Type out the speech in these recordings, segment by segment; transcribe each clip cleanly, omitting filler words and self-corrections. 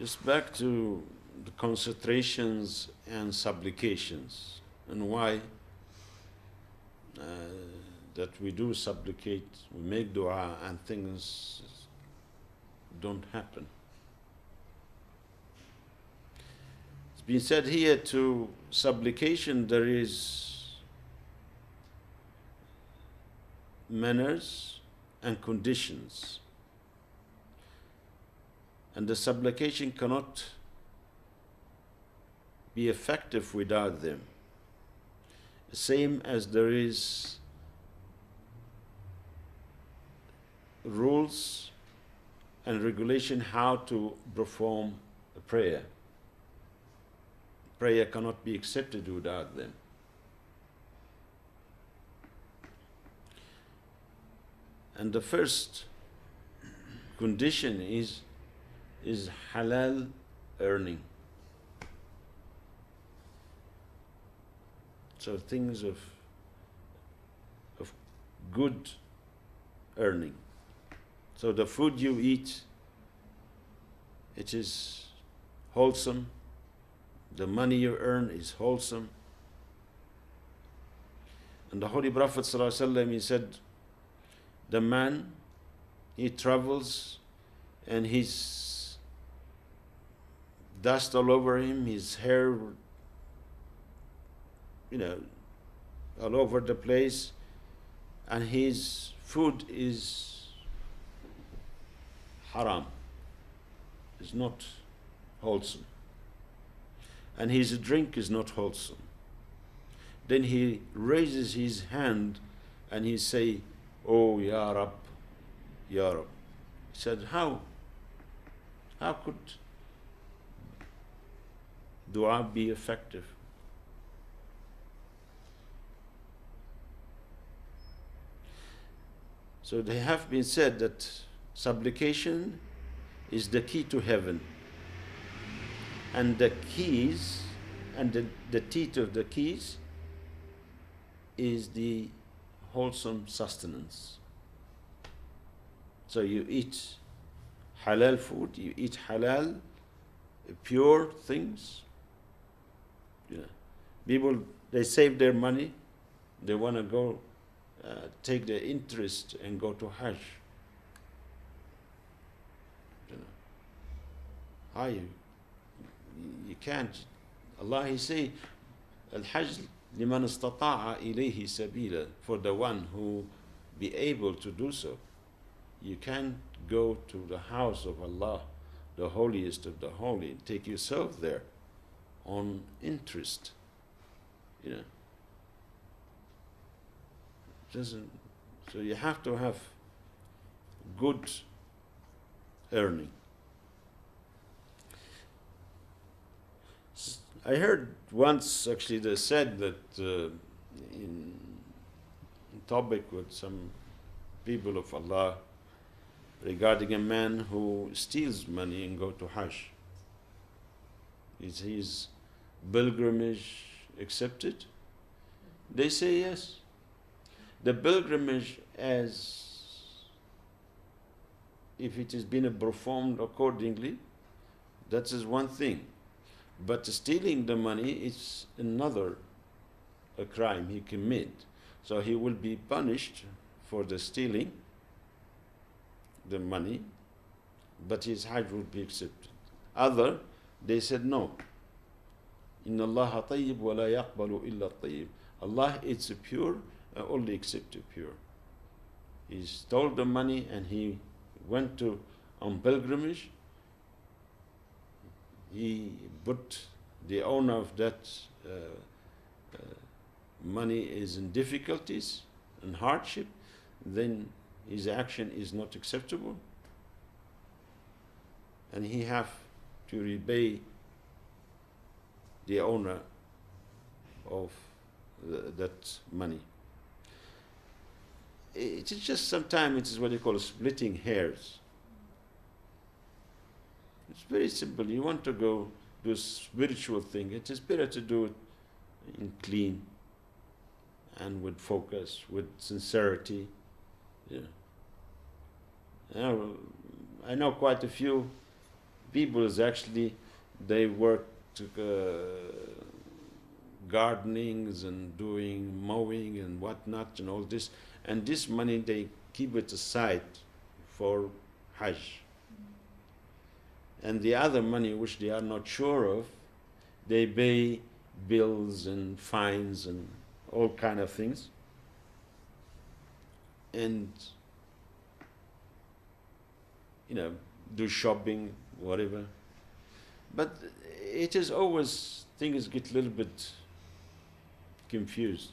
Just back to the concentrations and supplications and why that we do supplicate, we make dua and things don't happen. It's been said here to supplication there is manners and conditions. And the supplication cannot be effective without them. Same as there is rules and regulation how to perform a prayer. Prayer cannot be accepted without them. And the first condition is halal earning. So things of good earning. So the food you eat, it is wholesome. The money you earn is wholesome. And the Holy Prophet ﷺ, he said, the man, he travels and his dust all over him, his hair, all over the place, and his food is haram, is not wholesome, and his drink is not wholesome. Then he raises his hand and he say, "Oh, Ya Rab, Ya Rab." He said, how could dua be effective? So they have been said that supplication is the key to heaven. And the keys and the teeth of the keys is the wholesome sustenance. So you eat halal food, you eat halal, pure things. People, they save their money, they want to go take their interest and go to Hajj. How you can't. Allah, He say, Al-Hajj liman istata'a ilayhi sabila, for the one who be able to do so. You can't go to the house of Allah, the holiest of the holy, and take yourself there on interest. So you have to have good earning. I heard once, actually, they said that in topic with some people of Allah regarding a man who steals money and go to Hajj. Is his pilgrimage accepted? They say yes. The pilgrimage, as if it has been performed accordingly, that is one thing. But stealing the money is another a crime he committed. So he will be punished for the stealing the money, but his Hajj will be accepted. Other, they said no. Inna Allah tayyib wa la yaqbalu illa tayyib. Allah is pure, only accept pure. He stole the money and he went on pilgrimage. He put the owner of that money is in difficulties and hardship, then his action is not acceptable, and he have to repay the owner of that money. It is just sometimes it is what you call splitting hairs. It's very simple. You want to go do a spiritual thing, it is better to do it in clean and with focus, with sincerity. I know quite a few people is actually, they work to, gardenings and doing mowing and whatnot and all this. And this money, they keep it aside for Hajj. And the other money, which they are not sure of, they pay bills and fines and all kind of things. And, do shopping, whatever. But it is always, things get a little bit confused.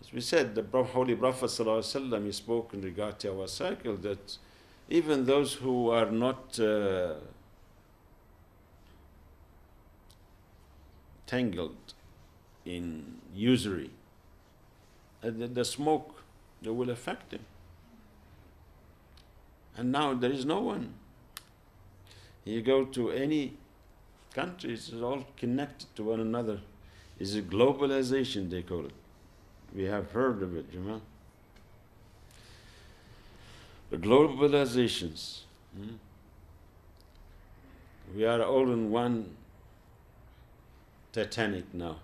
As we said, the Holy Prophet ﷺ, he spoke in regard to our cycle that even those who are not tangled in usury, the smoke, that will affect them. And now there is no one. You go to any country, it's all connected to one another. It's a globalization, they call it. We have heard of it, The globalizations. We are all in one Titanic now.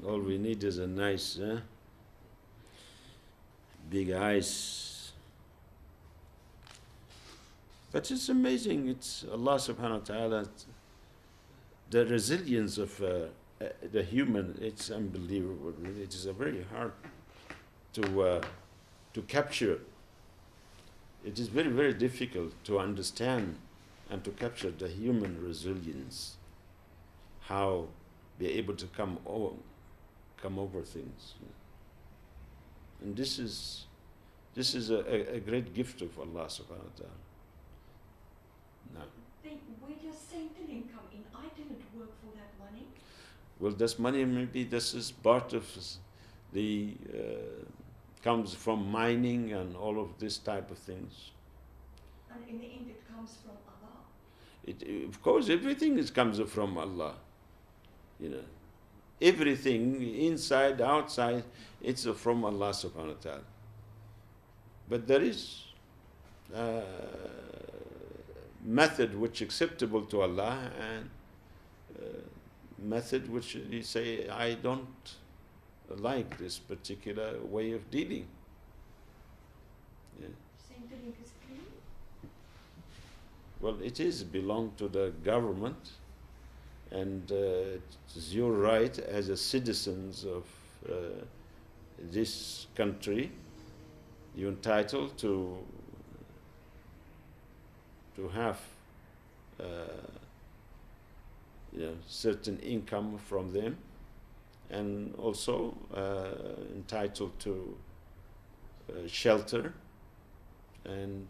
All we need is a nice big ice. But it's amazing. It's Allah subhanahu wa ta'ala, the resilience of the human, it's unbelievable. It is very hard to capture. It is very, very difficult to understand and to capture the human resilience, how they're able to come over things. And this is a great gift of Allah subhanahu wa ta'ala. No. Where does Saint Tilling come in? I didn't work for that money. Well, this money, maybe this is part of the comes from mining and all of this type of things. And in the end, it comes from Allah. Of course, everything comes from Allah. Everything inside, outside, it's from Allah subhanahu wa ta'ala. But there is method which acceptable to Allah, and method which you say, I don't like this particular way of dealing. Saint Tilling is clean? Well, it is belong to the government, and it is your right as a citizens of this country. You're entitled to have certain income from them, and also entitled to shelter and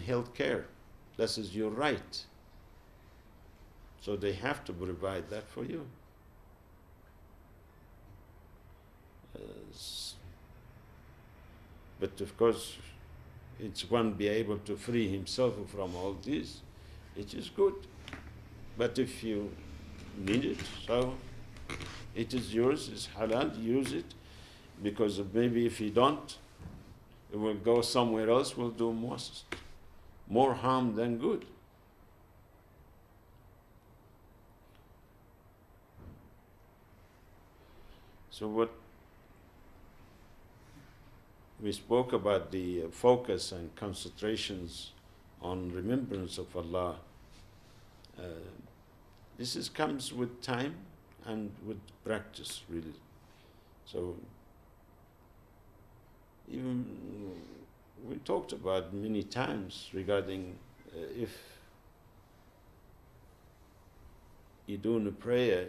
health care. This is your right. So they have to provide that for you. But of course, it's one be able to free himself from all this, it is good. But if you need it, so it is yours, it's halal, use it, because maybe if you don't, it will go somewhere else, will do more harm than good. So what we spoke about, the focus and concentrations on remembrance of Allah. This comes with time and with practice, really. So even we talked about many times regarding if you're doing a prayer,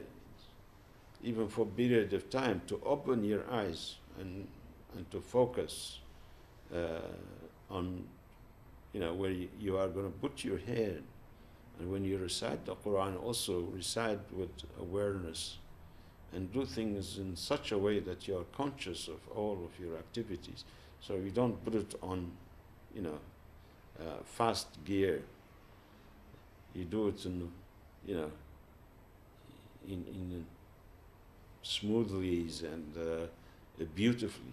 even for a period of time, to open your eyes and to focus on where you are going to put your head. And when you recite the Quran, also recite with awareness and do things in such a way that you are conscious of all of your activities. So you don't put it on, fast gear. You do it in smoothly and beautifully.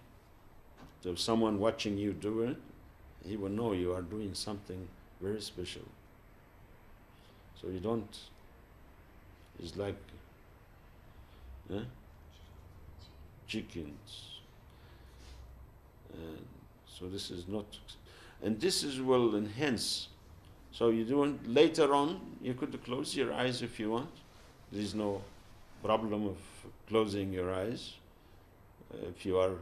So someone watching you do it, he will know you are doing something very special. So you don't, it's like chickens. And so this is not, and this is will enhance. So you don't, later on, you could close your eyes if you want. There is no problem of closing your eyes. If you are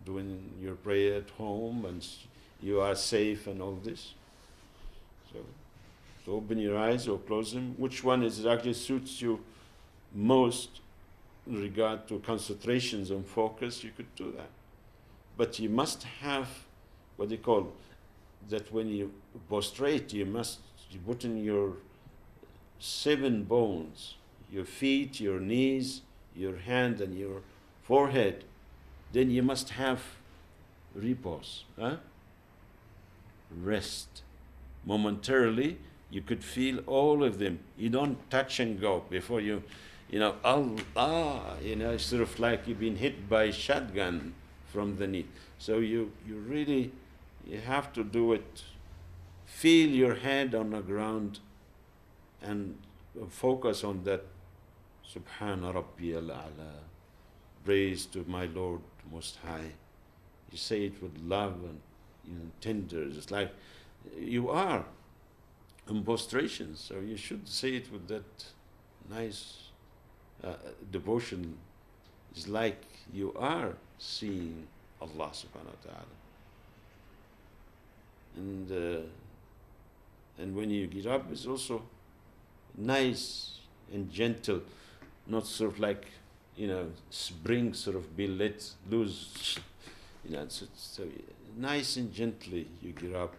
doing your prayer at home and you are safe and all this. So open your eyes or close them. Which one is actually suits you most in regard to concentrations and focus, you could do that. But you must have what they call that when you prostrate, you put in your 7 bones, your feet, your knees, your hand and your forehead. Then you must have repose, rest. Momentarily, you could feel all of them. You don't touch and go before you Allah, sort of like you've been hit by a shotgun from the knee. So you really, you have to do it. Feel your hand on the ground and focus on that. Subhana Rabbi al-A'la. Praise to my Lord Most High. You say it with love and tender. It's like you are in prostration, so you should say it with that nice devotion. It's like you are seeing Allah subhanahu wa ta'ala. And when you get up, it's also nice and gentle, not sort of like, spring sort of be let loose, so nice and gently you get up.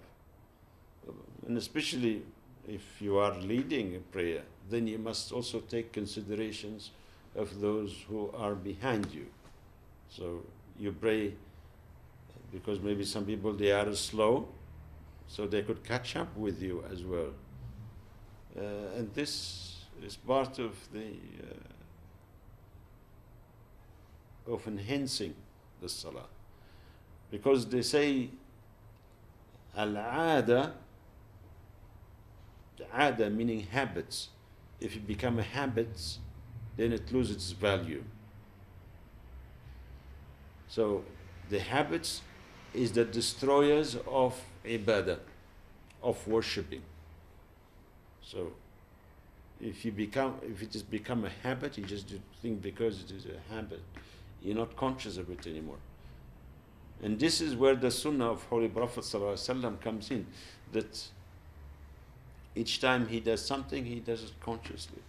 And especially if you are leading a prayer, then you must also take considerations of those who are behind you. So you pray, because maybe some people, they are slow, so they could catch up with you as well. And this is part of the of enhancing the salah. Because they say al-'ada, the 'ada meaning habits. If it become a habit, then it loses its value. So the habits is the destroyers of ibadah, of worshipping. So if it has become a habit, you just think because it is a habit, you're not conscious of it anymore. And this is where the sunnah of Holy Prophet ﷺ comes in, that each time he does something, he does it consciously.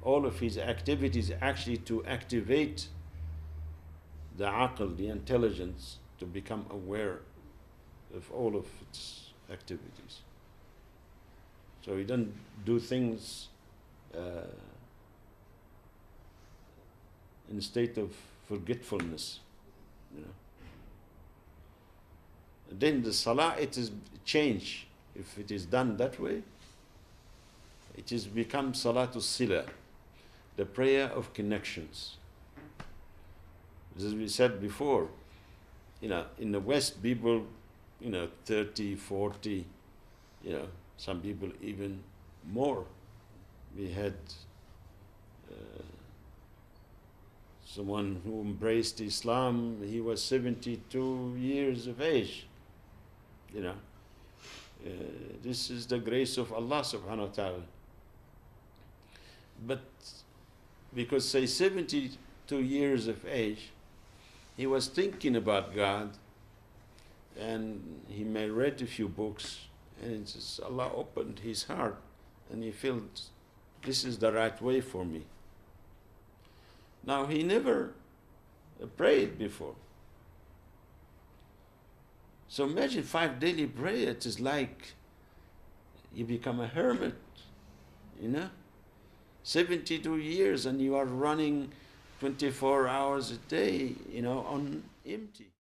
All of his activities actually to activate the aql, the intelligence, to become aware of all of its activities. So he doesn't do things in a state of forgetfulness. Then the salah, it is change. If it is done that way, it is become salatul sila, the prayer of connections. As we said before, in the West, people, 30, 40, some people even more. We had someone who embraced Islam, he was 72 years of age. This is the grace of Allah subhanahu wa ta'ala. But because, say, 72 years of age, he was thinking about God, and he may read a few books, and it's just Allah opened his heart, and he felt this is the right way for me. Now, he never prayed before. So imagine 5 daily prayer. It is like you become a hermit, 72 years and you are running 24 hours a day, on empty.